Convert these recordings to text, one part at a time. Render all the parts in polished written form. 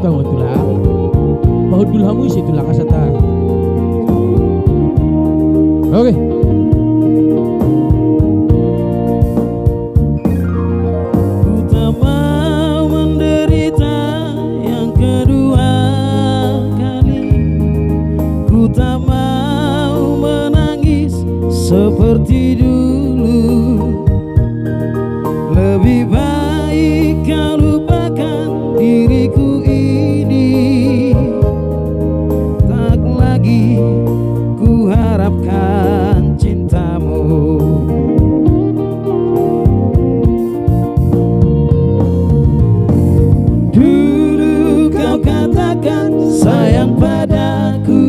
Kang tulang. Bahut dulhamu isi tulang asata. Oke. Ku tak mau menderita yang kedua kali. Ku tak mau menangis seperti dulu. Lebih baik kau lupakan diriku ini. Tak lagi ku harapkan cintamu. Dulu kau katakan sayang padaku.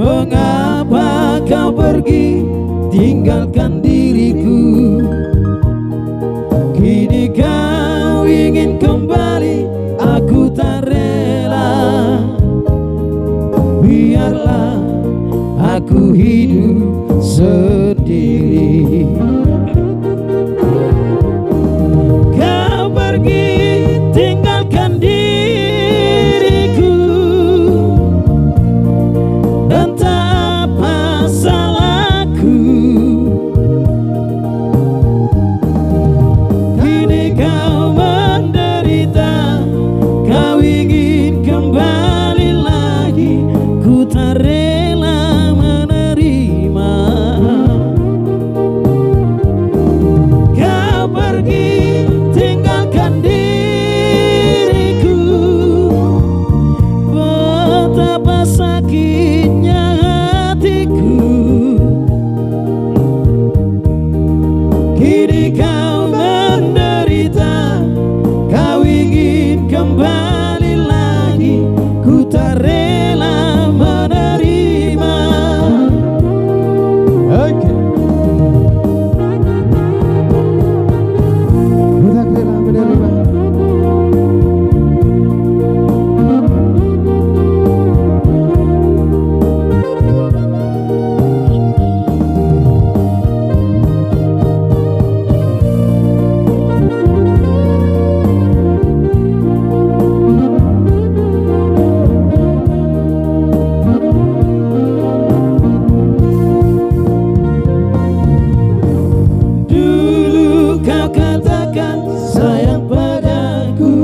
Mengapa kau pergi tinggalkan diriku? Kini kau ingin kembali, aku tak rela. Biarlah aku hidup sendiri. Kau pergi tinggalkan diriku. Entah apa salahku. Kini kau menderita, kau ingin kembali lagi. Ku tak rela menerima. Kau pergi tinggalkan diriku. Betapa sakitnya hatiku. Kini kau menderita, kau ingin kembali lagi. Ku tak rela menerima. Oke. Ku tak rela menerima. Dulu kau katakan sayang padaku.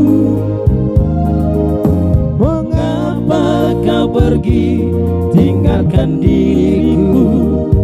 Mengapa kau pergi tinggalkan diriku?